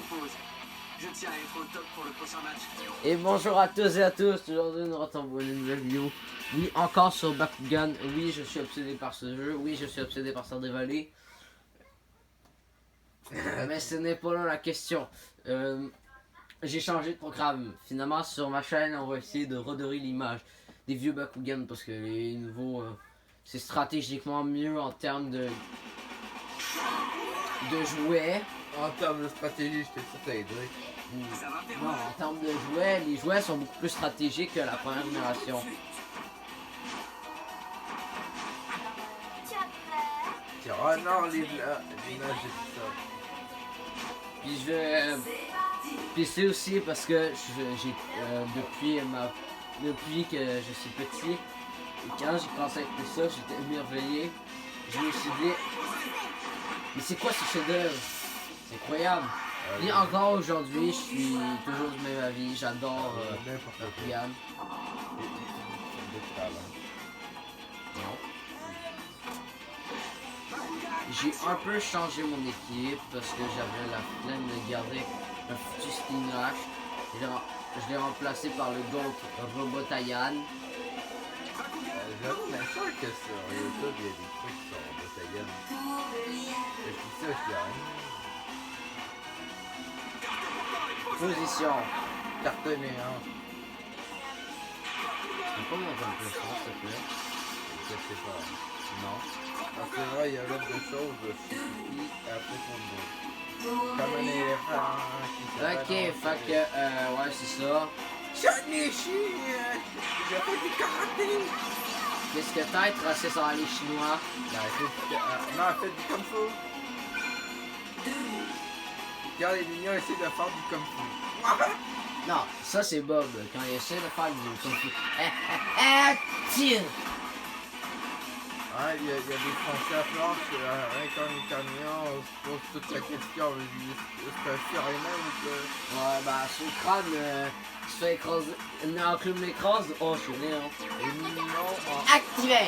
propose. Je tiens à être au top pour le prochain match. Et bonjour à tous et à tous, aujourd'hui nous retrouvons pour une nouvelle vidéo. Oui, encore sur Bakugan, oui je suis obsédé par ce jeu, oui je suis obsédé par Stardew Valley. Mais ce n'est pas là la question. J'ai changé de programme. Finalement sur ma chaîne on va essayer de redorer l'image des vieux Bakugan parce que les nouveaux c'est stratégiquement mieux en termes de jouets. En termes de stratégie, je t'ai sûr que ça aiderait. Ça va faire Non, mal. en termes de jouets, les jouets sont beaucoup plus stratégiques que la première génération. Tiens, oh non, l'image de tout ça. Puis je vais. Puis c'est aussi parce que j'ai depuis que je suis petit, et quand j'ai commencé à écouter ça, j'étais émerveillé. Je me suis dit, mais c'est quoi ce chef-d'œuvre? C'est incroyable. Et encore aujourd'hui, je suis toujours du même avis. J'adore N'importe quoi. Bakugan. J'ai un peu changé mon équipe parce que j'avais la flemme de garder un foutu Stinglash. Je l'ai remplacé par le GOAT Robotayan. J'avoue, mais sûr que sur YouTube, il y a des trucs qui sont de ta gueule. Je dis ça, je dis rien. Position. Cartonné, hein. Tu peux pas monter un peu le son, s'il te plaît? Je sais pas. Non. Parce que là, il y a l'autre de choses, je suis pipi, et après ton dos. Comme un éléphant qui Ok, fait que, ouais, c'est ça. Shanishi! J'ai fait du karaté! Qu'est-ce que t'as tracé sur les Chinois? Non, elle fait du kung fu. Regarde, les mignons essaient de faire du kung fu. Non, ça c'est Bob, quand il essaie de faire du kung fu. Tire! Ouais, il y a des Français à planche, rien qu'en italien, on se pose toute la question, c'est un Fireman ou quoi? Ouais, bah, sur le crâne, tu fais écraser. Une enclume l'écrase, oh, je suis né, hein. Les mignons, Activé!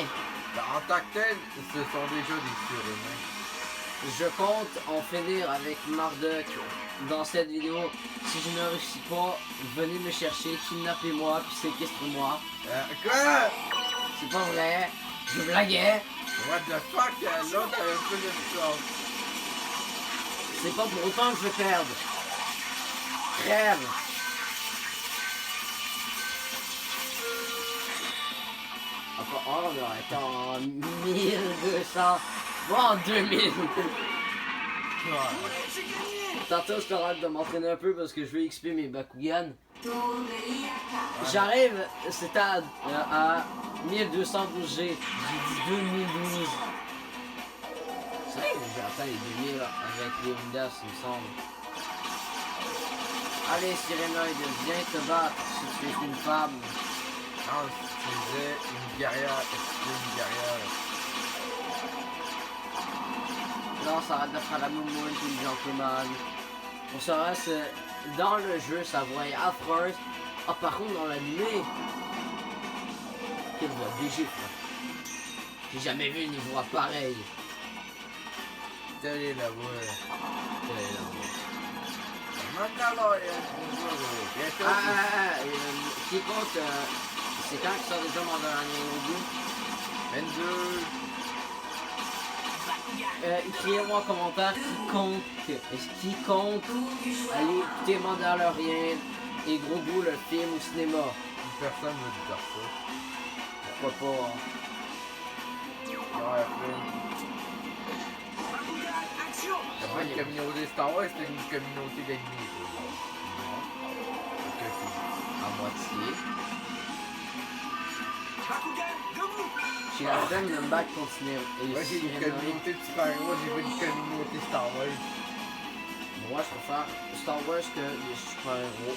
en tant que tel, ce sont déjà des surhumains. Je compte en finir avec Marduk dans cette vidéo. Si je ne réussis pas, venez me chercher, kidnappez-moi, puis séquestrez-moi. Quoi? C'est pas vrai, je blaguais. What the fuck? L'autre a un peu de chose. C'est pas pour autant que je vais perdre. Crève! Enfin, oh, on aurait été en 1200. Bon, en 2000. Tantôt, je t'arrête de m'entraîner un peu parce que je veux XP mes Bakugan. J'arrive, c'était à 1212 G. J'ai dit 2012. C'est vrai que j'ai atteint les 2000 avec les Windows, il me semble. Allez, Sirénoïde, viens te battre si tu es une femme. Non, si tu disais une guerrière, une guerrière. Non, ça arrête de faire la moumoune puis le gentleman. On se reste dans le jeu, ça voit affreuse. Ah, par contre, dans l'animé, quelle voix végétale. J'ai jamais vu une voix pareille. Telle est la voix. Quelle est la voix? Mandalorian, Qui compte, c'est quand qui sort déjà Mandalorian au bout? 22. Écrivez-moi en commentaire qui compte aller écouter Mandalorian et Gros Goût le film au cinéma. Personne ne veut dire ça. Pourquoi pas? Ouais, la vraie communauté Star Wars, c'est une communauté d'ennemis. Ok, c'est À moitié. Bakugan, debout. J'ai la flemme de me battre continuer. Et moi j'ai une Sirénoïde, communauté de super-héros, j'ai pas une communauté Star Wars. moi je préfère Star Wars que les super-héros.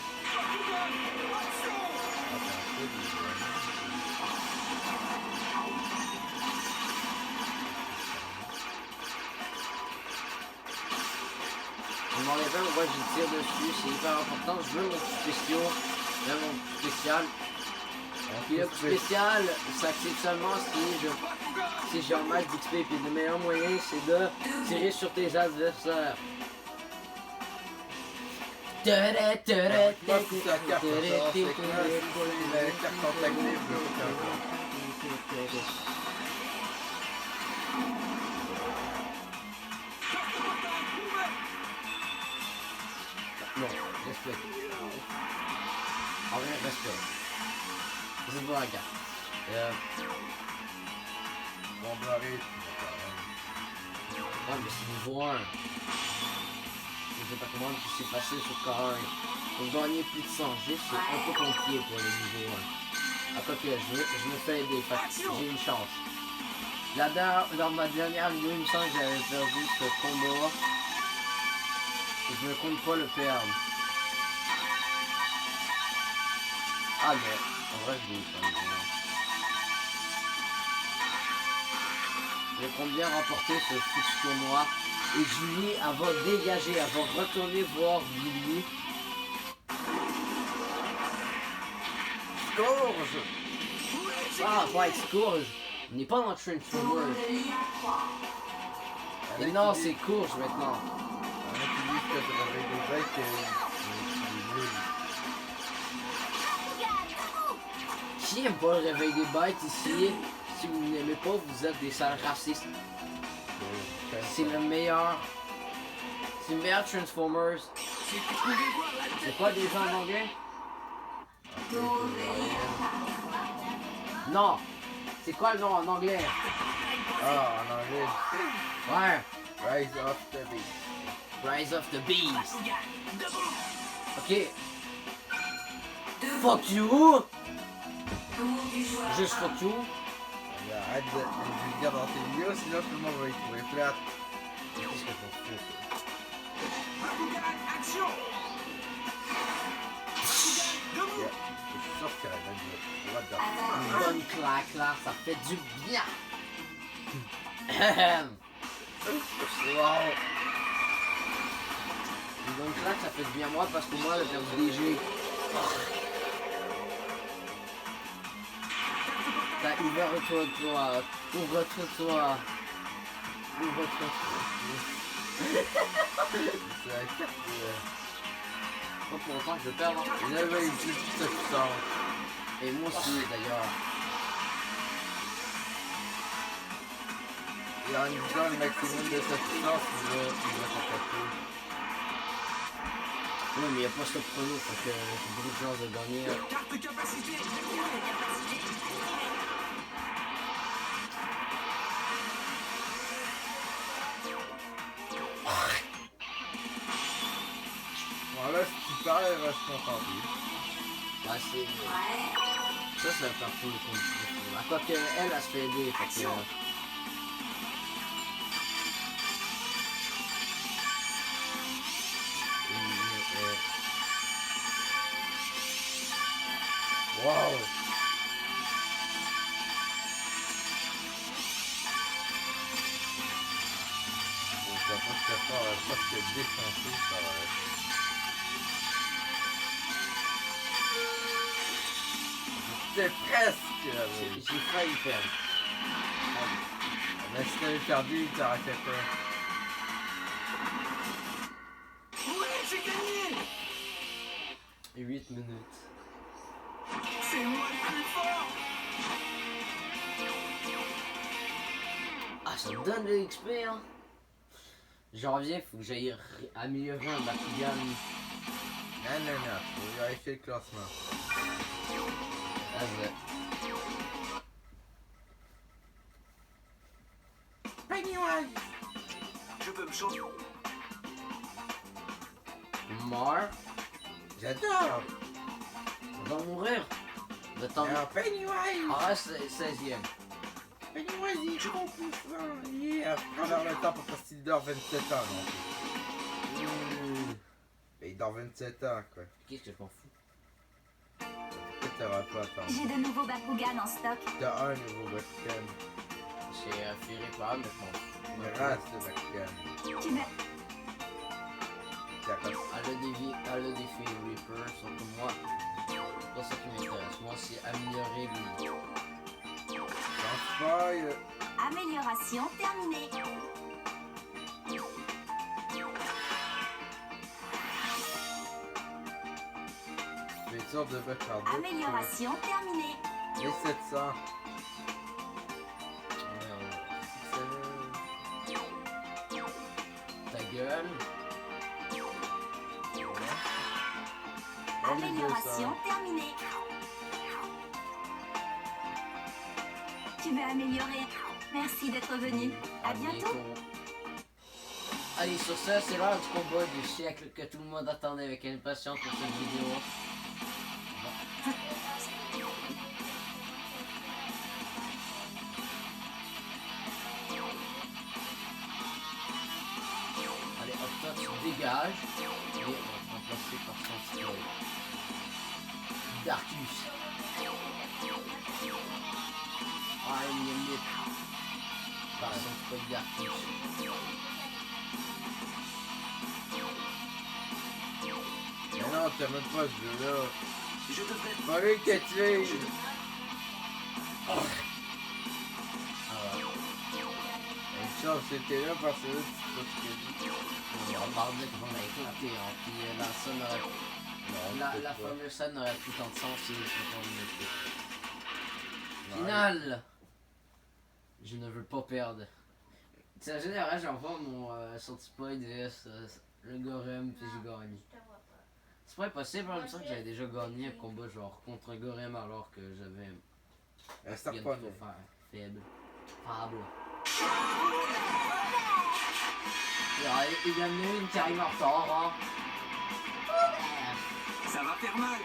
Je me demandais pas pourquoi je tire dessus, c'est hyper important. Je veux mon coup spécial. Je veux mon coup spécial. Puis le coup spécial s'active seulement si j'ai un match d'XP. Puis le meilleur moyen c'est de tirer sur tes adversaires. Moi, si c'est la carte, ça, c'est que là, si la carte contactée, je veux pas faire ça. Non, respect. En vrai, respect. C'est bon la carte. Bon, barré, Ouais, mais c'est niveau 1. Je sais pas comment c'est facile sur K1. Pour gagner plus de 100 G, c'est un peu compliqué pour le niveau 1. Après que je me fais aider, fait que j'ai une chance. Là-dedans, dans ma dernière vidéo, il me semble que j'avais perdu ce combat. Et je ne compte pas le perdre. Ah mais, en vrai je l'ai eu quand même. Je compte bien remporter ce foutu tournoi. Et Julie, elle va dégager, elle va retourner voir Billy. Courge! Ah, pas avec Courge. On n'est pas dans Transformers. Et non, c'est Courge maintenant. On utilise que je réveille des bêtes et Qui aime pas le réveil des bêtes ici? Si vous n'aimez pas, vous êtes des sales racistes. C'est le meilleur. C'est le meilleur Transformers. C'est quoi déjà en anglais? Non! C'est quoi le nom en anglais? Ah, en anglais, Ouais! Rise of the Beast. Rise of the Beast. Ok. Fuck you! Juste fuck you. Arrête de le dire dans tes vidéos, sinon tout le monde va y trouver plate. Qu'est-ce que t'en fous? Bakugan, action. Bakugan, Yeah. debout. Je suis sûr qu'il y a la même what the Une bonne claque là, ça fait du bien. Wow. Une bonne claque, ça fait du bien à moi parce que moi, le perdu des G. T'as ouvre-toi, toi. Ouvre-toi, toi. Ouvre-toi, toi. C'est la carte Pas pour autant que je perds. Hein. Il avait ici toute sa puissance. Et moi aussi, d'ailleurs. Et en utilisant le maximum de sa puissance, il va t'attaquer. Oui, mais il n'y a pas ce chrono, fait que j'ai beaucoup de chances de gagner. Carte capacité. Bon là, si tu parles, elle va se contenter. Ouais, c'est... Ça, c'est un partout de condition. À quoi qu'elle, elle se fait aider, fait que... Wow! Bon, ça va pas se faire presque défoncer, ça va être. C'était presque! J'ai failli perdre. Mais si t'avais perdu, il t'arrêtait pas. Oui, j'ai gagné. 8 minutes. C'est moi le plus fort. Ah, ça me donne de l'XP, hein. J'en reviens, faut que j'aille améliorer un Bakugan. Non, non, non, faut vérifier le classement. Ah, ouais. Pennywise! Je peux me chauffer. Mort. J'adore! On va mourir. Le temps de... Alors, Pennywise! Ah, c'est 16ème. Pennywise, il est trop puissant! Il est à travers le temps parce qu'il dort 27 ans, non? Mais il dort 27 ans, quoi. Qu'est-ce que je m'en fous? Pourquoi t'auras pas attendre? J'ai de nouveaux Bakugan en stock. T'as un nouveau Bakugan. C'est irréparable, mais bon. Une race de Bakugan. Tu me... Elle a défi Reaper, sauf que moi, c'est pas ça qui m'intéresse. Moi, c'est améliorer les... Transfire. Amélioration terminée. sorte de Bacardi. Amélioration terminée. Et 700. Ta gueule. Amélioration terminée. Tu veux améliorer. Merci d'être venu. À bientôt. Allez, sur ça, c'est l'heure du combat du siècle que tout le monde attendait avec impatience pour cette vidéo. Allez, hop, toi, tu dégages. Et on va te remplacer par son spoil. Darkus. Ah, il y a une par son spoil Darkus. Mais non, t'as même pas ce jeu-là. Je devrais... Pas lui qui a tué. Ah ouais. Une chance, c'était là parce que là, tu sais pas ce qu'il a dit. On a remarqué qu'on a écouté, hein, puis la scène aurait... Non, La peut-être pas. fameuse scène n'aurait plus tant de sens si je me Final! Je ne veux pas perdre. Tu sais, en général, j'envoie mon Sortipoid vs le Gorem, puis j'ai gagné. C'est pas impossible, en même temps que j'avais déjà gagné un combat genre contre un Gorem alors que j'avais Reste rien pas de trop faire. Faible. Fable. Il y en a une qui arrive en retard, hein. Ça va faire mal.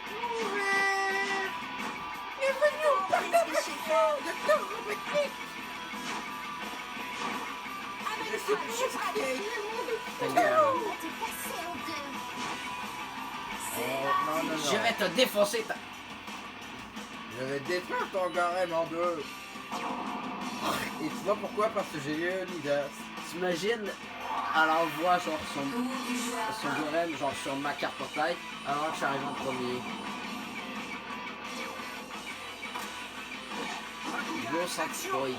Ta gueule. Oh, non. Je vais te défoncer ta... Je vais détruire ton Gorem en deux. Et tu vois pourquoi? Parce que j'ai eu une idée. T'imagines, elle envoie genre son Gorem genre sur ma carte portail avant que j'arrive en premier. Gros Sortipoid.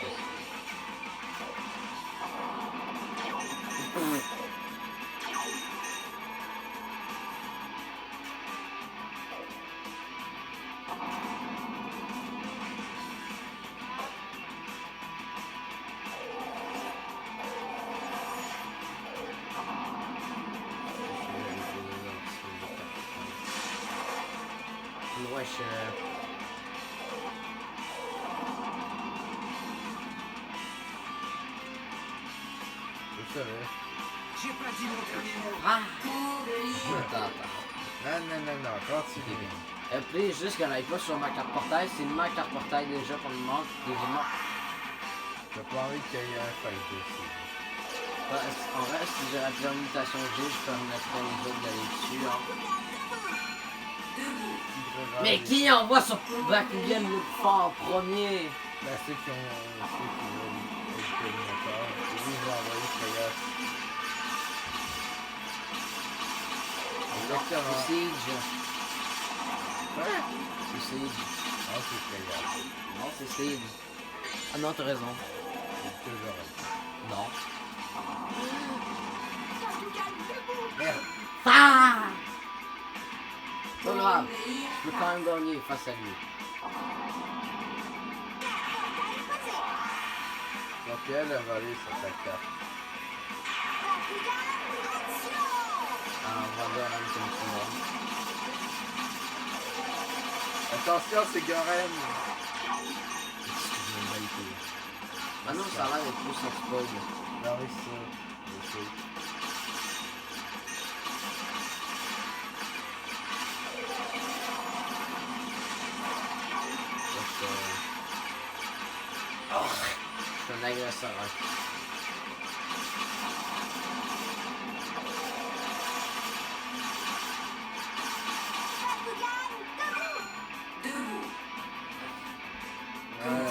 Wesh. Je savais. J'ai pas dit mon dernier mot. Ah! Attends. Non, continue. Puis juste qu'elle n'aille pas sur ma carte portail, c'est ma carte portail déjà pour le moment, deuxièmement. J'ai pas envie qu'il y ait un fight aussi. En reste, si j'aurais plus une mutation G, je permettrais aux autres d'aller dessus. Hein. Mais qui envoie sur Bakugan le plus fort en premier? Ben, ceux qui veulent éviter le moteur. Et lui, je vais envoyer Freya. Exactement. C'est Siege. Ouais. C'est Siege. Non, c'est Freya. Non, c'est Siege. Ah non, t'as raison. C'est toujours elle. Non. Merde. Ah! Pas grave, je peux quand même gagner face à lui. Donc elle a volé sur sa carte. Alors, on va voir un petit peu. Attention, c'est Gorem. Excusez-moi, mal été. Ah non, ça a l'air d'être plus sans spoil. Non, oui, c'est ça. Je sais. Je suis un agresseur. Hein.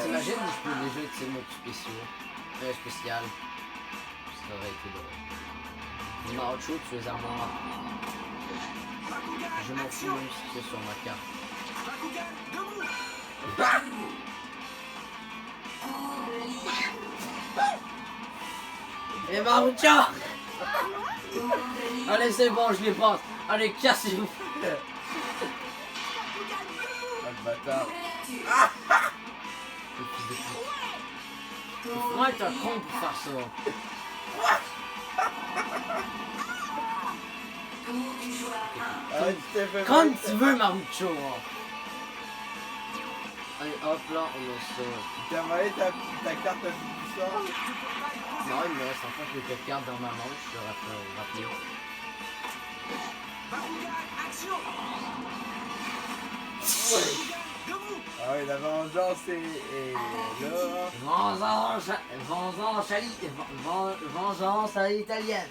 T'imagines, je peux déjà utiliser mon spécial. Ça aurait été drôle. Nacho, tu es à moi. Je m'en fous même si tu es sur ma carte. Bakugan, debout. Et Marucha! Allez, c'est bon, je les passe. Allez, cassez-vous. bâtard. Le fils de pute. Il faudrait être un con pour faire ça. Ah, tu t'es fait Comme mal. tu veux, Marucho. Allez, hop là, on met ça. Tu t'as volé ta carte à du soir. Non, il me reste encore quelques cartes dans ma manche, je te rappelle. Bakugan, action. Debout. Ah oui, la vengeance est là. Vengeance à l'italienne.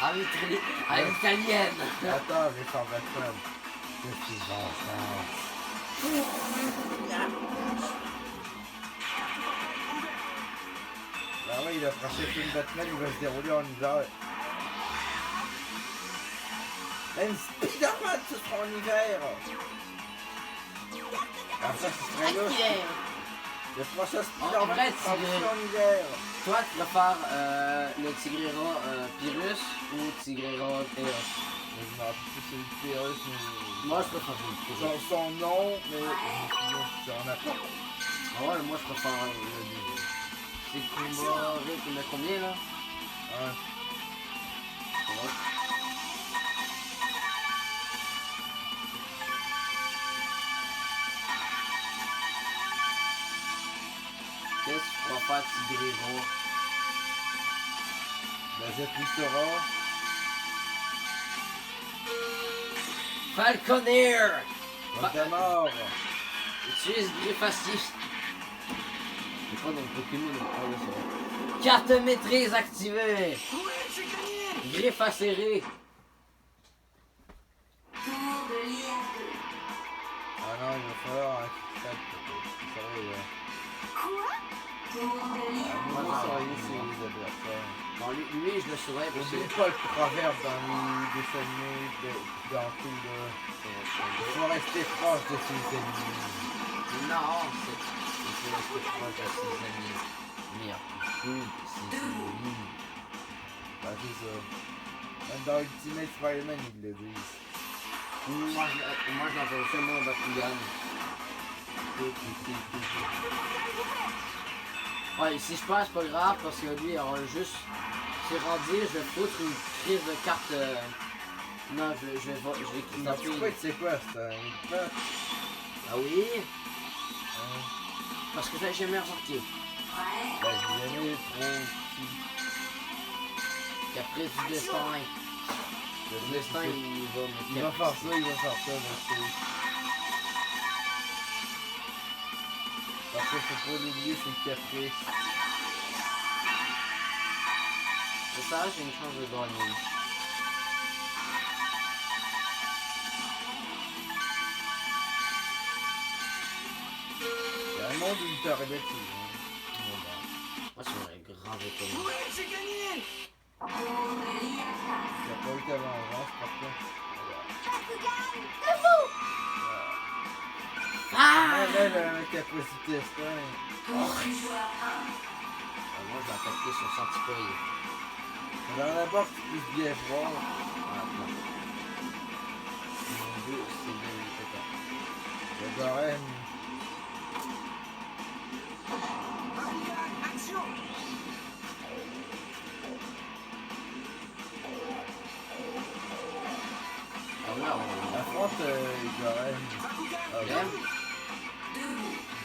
À l'italienne. Attends, je vais faire Batman. Je suis vengeance. Bah oui, le prochain film Batman, il va se dérouler en hiver. Même Spider-Man, ce sera en hiver. Après, ce serait là. Le prochain Spider-Man vrai, sera tu- aussi en hiver. Toi, tu préfères le Tigrera Pyrrhus ou Tigrera Eos? Mais je me rappelle plus celui de Pyrrhus, mais... Moi, je préfère le Pyrrhus. Son nom, mais je me souviens si c'est en appart. Ah ouais, moi, je préfère le deuxième. C'est combat, il y en a combien, là? Ouais. Ouais. Qu'est-ce que tu préfères, Tigrera? La Zephyr. Falconeer! Voldemort. Utilise Griffacier. C'est pas dans le Pokémon, on parle de ça. Carte maîtrise activée! Ouais, j'ai gagné. Griffe acérée! Ah non, il va falloir un kick-start peut-être. Ça va, là. Moi, Moi, ça va. c'est les adversaires. Bon, lui, je le surveille parce que... N'oublie pas le proverbe dans les dessins animés, dans tout, là. Il faut rester proche de ses ennemis. Non, il faut rester proche de ses amis. Mais plus de ses ennemis. Ben, c'est ça. Même dans Ultimate Spider-Man, ils le disent. Moi, je l'entends fait mon Bakugan. Ouais, si je perds, c'est pas grave parce que lui, il aura juste... C'est rendu, je vais foutre une crise de carte... Non, je vais Non, kidnapper. tu sais c'est quoi, c'est un équipement? Ah oui? Hein? Parce que j'ai jamais remarqué. Ben, j'ai jamais trop... Qu'après du destin. Le destin, il va me Il va faire ça, il va faire ça, merci. Parce que faut pas l'oublier, c'est le caprice. C'est ça, j'ai une chance de gagner. Il y a un monde où il t'aurait battu. Hein. Moi, c'est un grand étonnement. Ouais, j'ai gagné. T'as pas eu ta vengeance, par contre. Ah! Là, la capacité destin. Moi, je vais attaquer sur Santipoil. Dans la porte, tu puisses bien voir. Ah, non. Mon dieu, c'est bien le pétard. Le Goren. Bakugan, action. Ah ouais, on... Affronte le Goren. Bakugan. Ah, J'aime.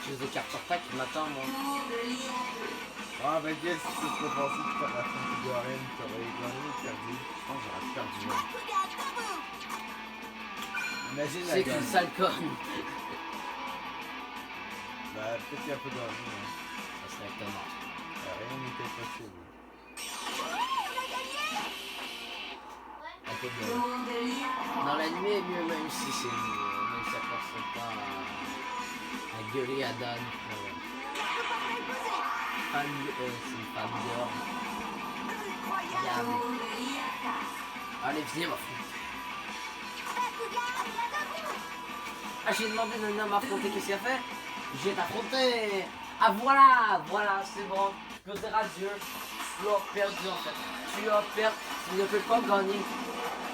J'ai des cartes sur tac qui m'attendent, moi. Ah, ben, qu'est-ce qui s'est pas passé de faire affronter le Goren? T'aurais gagné ou perdu? Je pense que j'aurais perdu. Ouais. Imagine la C'est qu'une gagne. sale conne. Bah, peut-être qu'il y a un peu gagné. Hein. Ça serait étonnant. Rien n'était possible. Un peu de gagné. Dans l'anime, mieux même si c'est mieux. Même si ça passe pas à gueuler à Dan. Fan, c'est une fan d'or. Regarde. Allez, viens, ma fille. Ah, j'ai demandé à Nana m'affronter, qu'est-ce qu'il a fait? J'ai affronté. Ah, voilà, c'est bon. Je peux dire adieu. Tu as perdu, en fait. Tu as perdu. Tu ne peux pas gagner.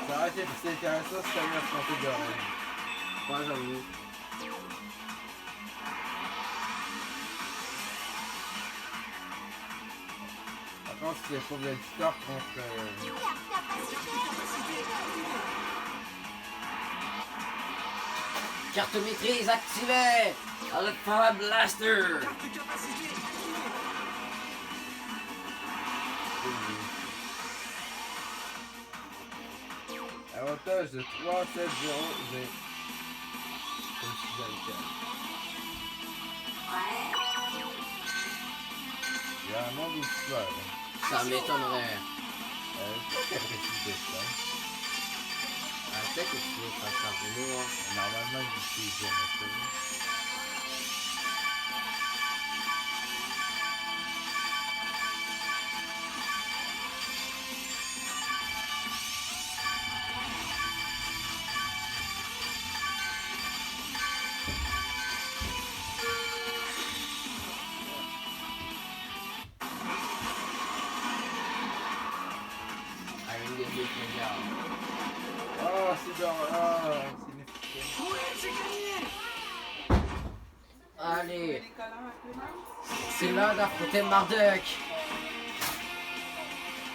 Ça aurait été plus intéressant si t'avais affronté Goren. Ouais, j'avoue. pense que c'est pour l'auditeur contre... Carte maîtrise activée. Alpha Blaster. Carte capacité activée. Avantage de 3, 7, 0, j'ai... Comme si j'avais fait. Il y a un monde où tu vas, là. Ça m'étonnerait. Qu'est-ce qu'elle réussit de ça? Ah, peut-être que tu veux faire ça pour nous, hein. Normalement, j'utilise jamais ça. Avec des deux regarde. Oh, c'est bien. Ah, c'est inefficace. Ouais, j'ai gagné. Allez. C'est l'heure d'affronter Marduk.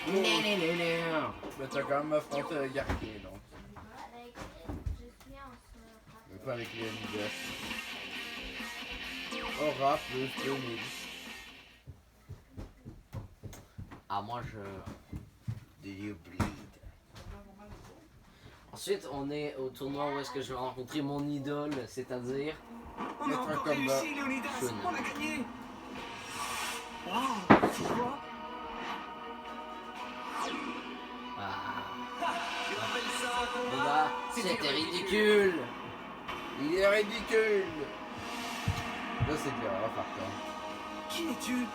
Nénénéné. Mais t'as quand même affronté le guerrier, donc. Mais pas avec les Leonidas. Aura plus 2000. Ah, moi je. Do you bleed? Ensuite, on est au tournoi où est-ce que je vais rencontrer mon idole, c'est-à-dire. On a Mettre un encore combat. réussi, Léonidas. Shun. On a gagné. Wow, c'est quoi? Ah, Tu appelles ça un bon combat? bah, c'était ridicule! Il est ridicule! Là, c'est bien, on va faire quoi? Qui es-tu?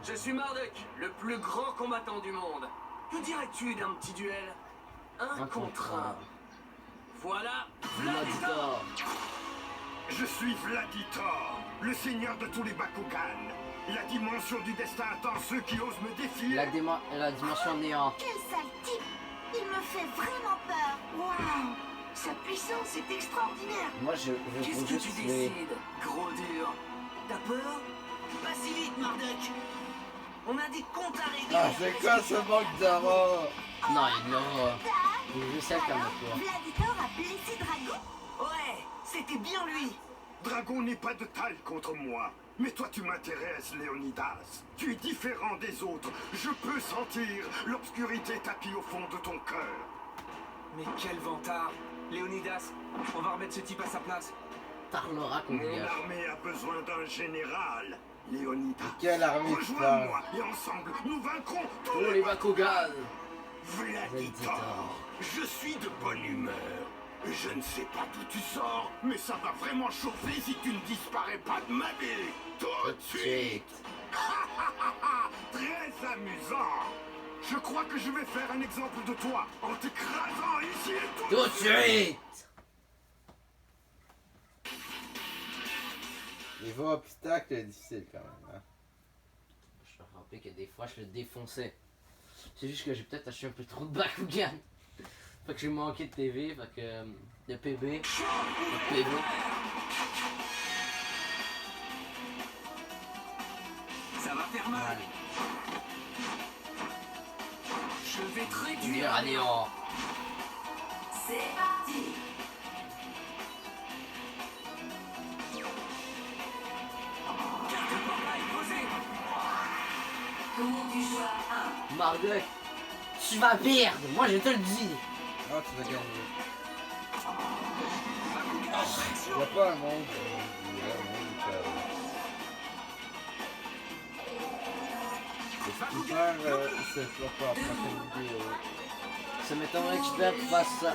Je suis Marduk, le plus grand combattant du monde. Que dirais-tu d'un petit duel? Un contre un. Voilà, Vladitor! Je suis Vladitor, le seigneur de tous les Bakugan. La dimension du destin attend ceux qui osent me défier. La dimension néant. Quel sale type! Il me fait vraiment peur! Waouh! Sa puissance est extraordinaire. Moi je qu'est-ce trouve que tu juste les. décides, gros dur? T'as peur? Pas si vite, Marduk. On a des comptes à régler. Ah, c'est quoi ce manque d'amour? Non, il l'aura. Je sais comme Alors, toi. Vladitor a blessé Drago? Ouais, c'était bien lui. Dragon n'est pas de taille contre moi. Mais toi, tu m'intéresses, Léonidas. Tu es différent des autres. Je peux sentir l'obscurité tapie au fond de ton cœur. Mais quel vantard. Léonidas, on va remettre ce type à sa place. Tarlora qu'on Mon dégage. armée a besoin d'un général, Léonidas. Quelle armée tu parles? Rejoins-moi et ensemble, nous vaincrons tous Oh les Bakugan! Vladitor, Vladitor. je suis de bonne humeur. Je ne sais pas d'où tu sors, mais ça va vraiment chauffer si tu ne disparais pas de ma vie. Tout de suite. Très amusant. Je crois que je vais faire un exemple de toi en t'écrasant ici et tout Tout de suite! Niveau obstacle, c'est difficile quand même. Hein? Je me rappelle que des fois je le défonçais. C'est juste que j'ai peut-être acheté un peu trop de Bakugan. Fait que j'ai manqué de TV, fait que. De PB. De PV. Ça va faire mal. Allez. Je vais te Lumière réduire à néant. C'est parti! Carte de portail posée. Tour du choix 1. Marduk, tu vas perdre, moi je te le dis. Ah, tu vas gagner. Bakugan en Il action. n'y a pas un monde. Il y a un monde c'est pas pour la prochaine vidéo. Ça m'étonnerait que je perde face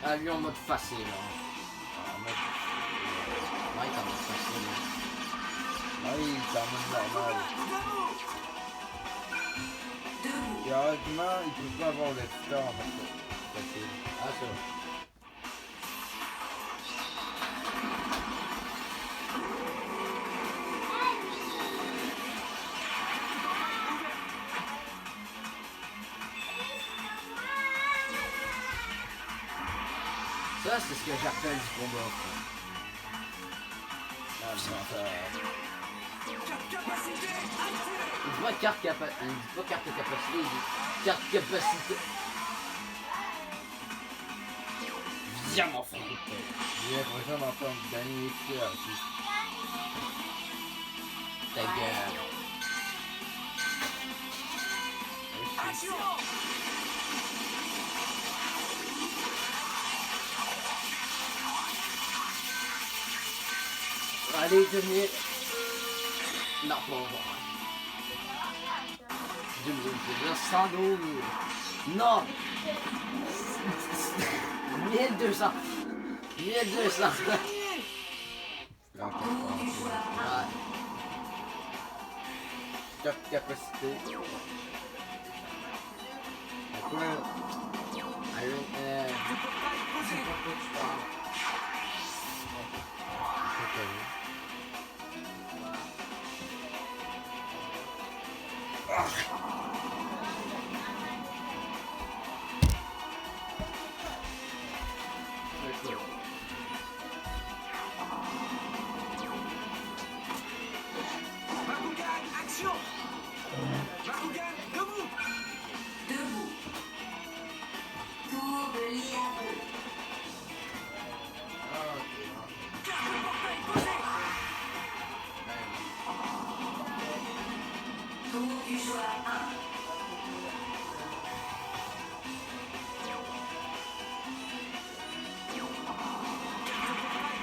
à lui en mode facile. Hein. En mode... Ouais, il est en mode facile. Ah oui, c'est en mode normal. Debout. Théoriquement, il peut pas avoir le temps en fait. C'est facile. Ah, ça va. Ça, c'est ce que j'appelle du combat. Ah, non, ça... Capacité activée. Il dit pas carte capacité, il dit pas carte capacité, il dit carte capacité. Viens mon frère. J'ai l'impression d'entendre Danny Leclerc aussi. Ta gueule. Action. Allez, devenir. Non, pas encore. 2 Non. 1200. 1200. Grand Ouais. Carte capacité. À quoi? Allez, Posé. C'est connu. Bakugan, action. Bakugan, debout. Debout. Tour de l'IA2. Carte de portail posée. Tour du joueur 1.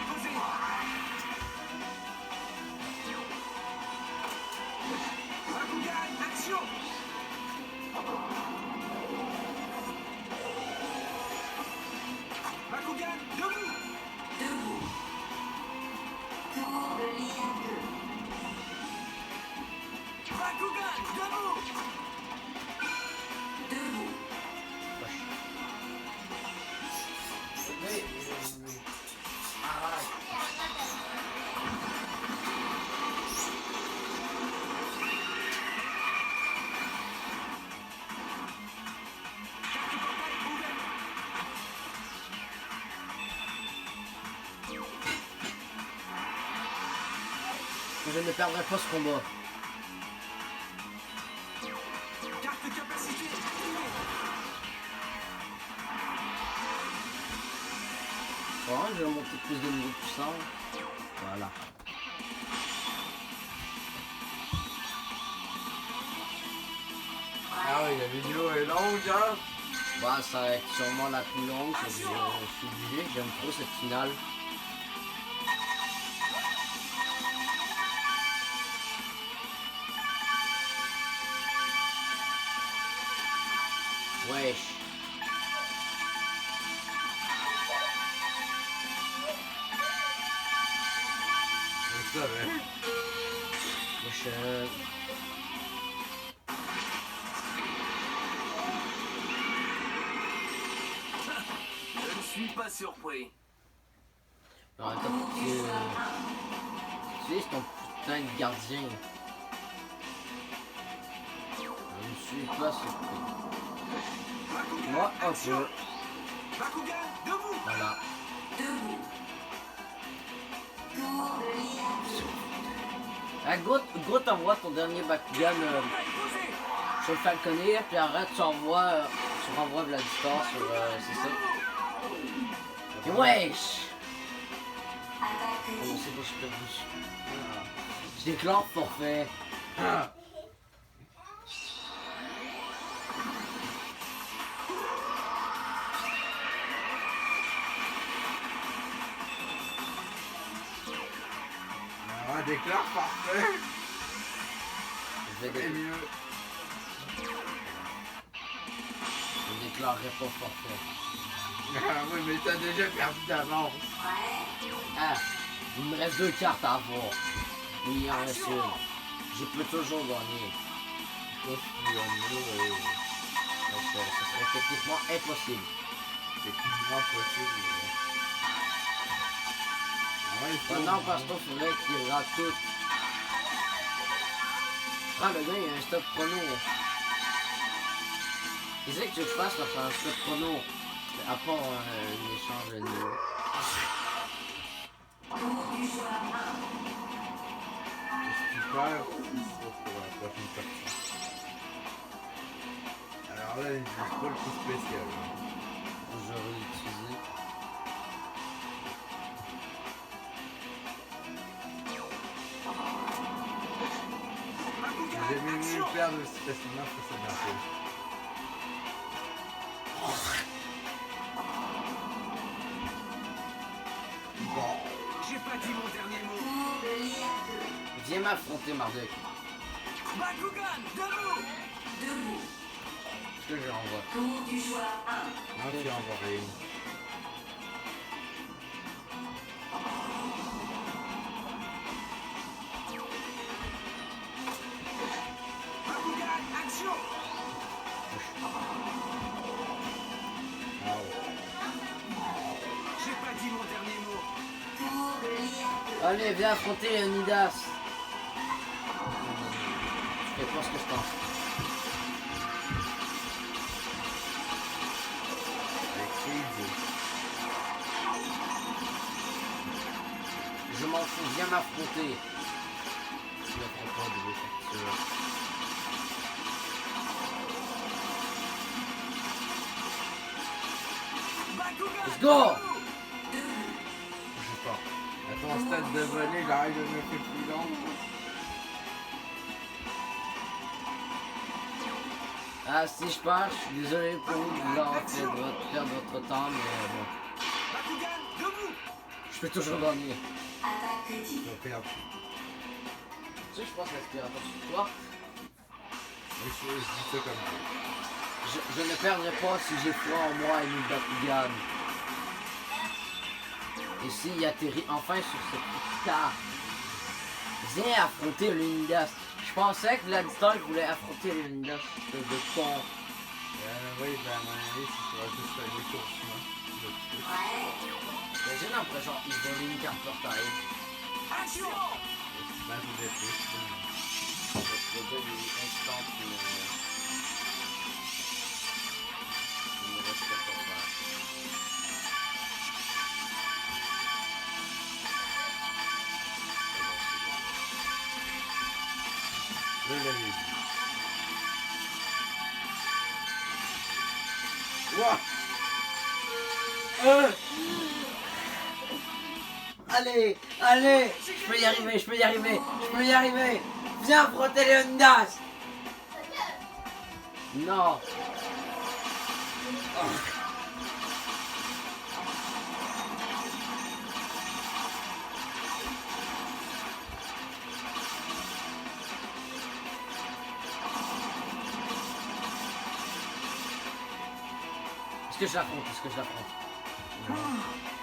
Posé. Bakugan, action. Bakugan, debout. Debout. Tour de l'IA2. Bakugan, debout. Debout. je ne perdrai pas ce combat. Carte de capacité activée. Bon, je vais monter plus de niveau puissant. Voilà. Ah oui, la vidéo est longue, hein? Bah, ça va être sûrement la plus longue. Je suis obligé, j'aime trop cette finale. Wesh. Je savais. Wesh. Je ne suis pas surpris. Alors, attends, tu sais, c'est ton putain de gardien. Je ne suis pas surpris. Bakugan, Moi, un action. peu. Bakugan, debout. Voilà. Debout. Tour de l'IA2. Ah, go t'envoies ton dernier Bakugan Posé. sur le Falconer, puis arrête, tu renvoies Vladistar sur... c'est ça. Et wesh! Attaque Oh, critique. c'est bon, je suis perdu. Je déclare forfait. Ah, déclare parfait. Je vais C'est mieux. je déclarerai pas forfait. Ah oui, mais t'as déjà perdu d'avance. Prêt. Ah, il me reste 2 cartes à avoir. Oui, il en reste une. Je peux toujours gagner. Je sais pas si tu vas mieux, Donc, ce serait techniquement impossible. c'est techniquement possible. Ah ouais, il faut... Maintenant, parce qu'il faudrait qu'il rate tout. Ah, le gars, il y a un stop chrono. Qu'est-ce que tu veux que je fasse là, pour un stop chrono? À part un échange de niveau. Tour du joueur 1. tu perds, il se retrouve pour la prochaine partie. Alors là, il n'utilise pas le coup spécial. J'aurais utilisé. J'ai mieux le perdre aussi facilement que ça d'un coup. Bon. J'ai pas dit mon dernier mot. Viens m'affronter, Marduk. Bakugan, debout. Est-ce que je l'envoie? Tour du choix 1. Non, tu en vois rien. Bakugan, action. Ah ouais. J'ai pas dit mon dernier mot. Tour de Lièvre. Allez, viens affronter Leonidas. Je fais pas ce que je pense. Avec Crazy. Je m'en fous, viens m'affronter. Je ne prends pas de facture. Bakugan, Let's go! Je sais pas. À ton stade de volée, j'arrive de me faire plus long. Ah, si je pars, je suis désolé pour vous de vous avoir fait perdre votre temps, mais bon. Bakugan, debout. Je peux toujours gagner. Attaque critique. Je vais perdre. Tu sais, je pense l'aspirateur sur toi. Mais je dis ça comme ça. Je ne perdrai pas si j'ai foi en moi et nous Bakugan. Et s'il atterrit enfin sur cette petite carte. Viens affronter Leonidas. Je pensais que Vladistar voulait affronter Leonidas. De con. Oui, ben, à mon avis, si tu vas juste faire des courses, Mais j'ai l'impression qu'il voler une carte portail. Action. ben, je vais plus. Le gars, il est instant pour... il ne reste pas portail. Je l'avais dit. Ouah! Allez, allez, je peux y arriver, je peux y arriver, je peux y arriver. Viens affronter Leonidas. Non. Oh. Est-ce que je l'affronte? Est-ce que je l'affronte?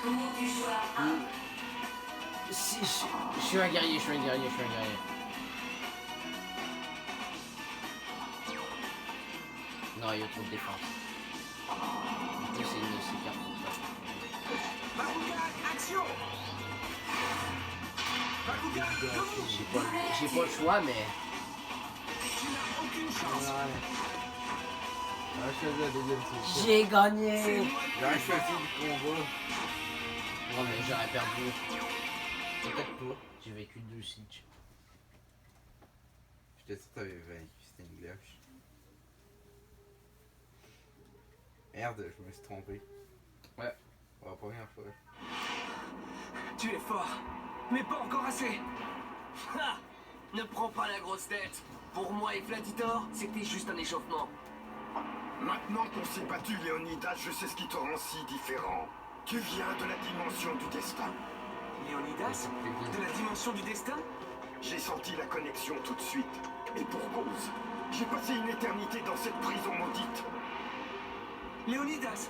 Tour du choix 1. Si, je suis un guerrier, je suis un guerrier, je suis un guerrier. Non, il y a trop de défense. Du coup, c'est une de ces cartes pour ça. Bakugan, action. Bakugan, debout. J'ai pas le choix, mais... Tu n'as aucune chance. Ah, je faisais la deuxième tour. J'ai gagné. J'aurais choisi du combat. Non, mais j'aurais perdu. Peut-être pas. J'ai vécu 2 sieges. J'étais sûr que t'avais vaincu, c'était une gloche. Merde, je me suis trompé. Ouais. Pour la première fois. Tu es fort, mais pas encore assez. Ha! Ne prends pas la grosse tête. Pour moi et Gladiator, c'était juste un échauffement. Maintenant qu'on s'est battu, Léonidas, je sais ce qui te rend si différent. Tu viens de la dimension du destin. Léonidas, de la dimension du destin. J'ai senti la connexion tout de suite. Et pour cause. J'ai passé une éternité dans cette prison maudite. Léonidas,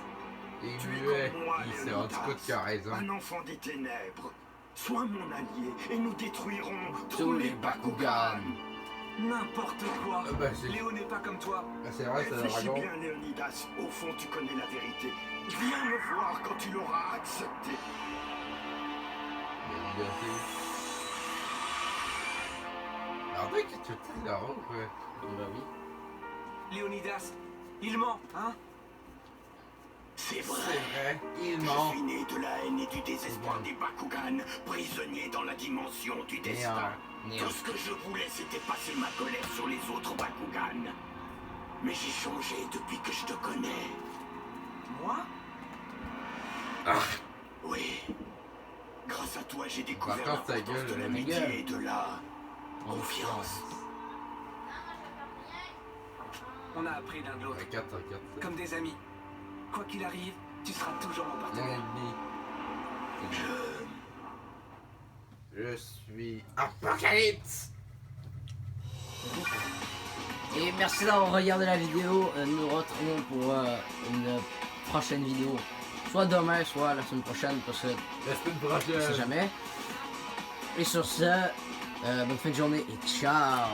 Et Tu es muet, comme moi, il s'est rendu Léonidas, compte qu'il a raison. un enfant des ténèbres. Sois mon allié et nous détruirons Tous les Bakugan. n'importe quoi. Ah bah, c'est- Léo n'est pas comme toi. Ah, c'est vrai, c'est le Réfléchis dragon. bien, Léonidas. Au fond, tu connais la vérité. Viens me voir quand tu l'auras accepté. Il a liberté. Alors, dès que tu te dis la robe, ouais. Bah oui. Léonidas, il ment, hein? C'est C'est vrai. vrai, il Je ment. suis né de la haine et du désespoir des Bakugan, prisonnier dans la dimension du destin. Néant. Tout ce que je voulais, c'était passer ma colère sur les autres Bakugan. Mais j'ai changé depuis que je te connais. Moi? Oui. Grâce à toi, j'ai découvert Encore ta l'importance gueule, de la l'amitié gueule. et de la confiance. On a appris l'un de l'autre. Regarde. Comme des amis. Quoi qu'il arrive, tu seras toujours mon partenaire. Je suis Apocalypse. Et merci d'avoir regardé la vidéo. Nous nous retrouvons pour une prochaine vidéo. Soit demain, soit la semaine prochaine, parce que La semaine on sait prochaine. jamais. Et sur ce, bonne fin de journée et ciao!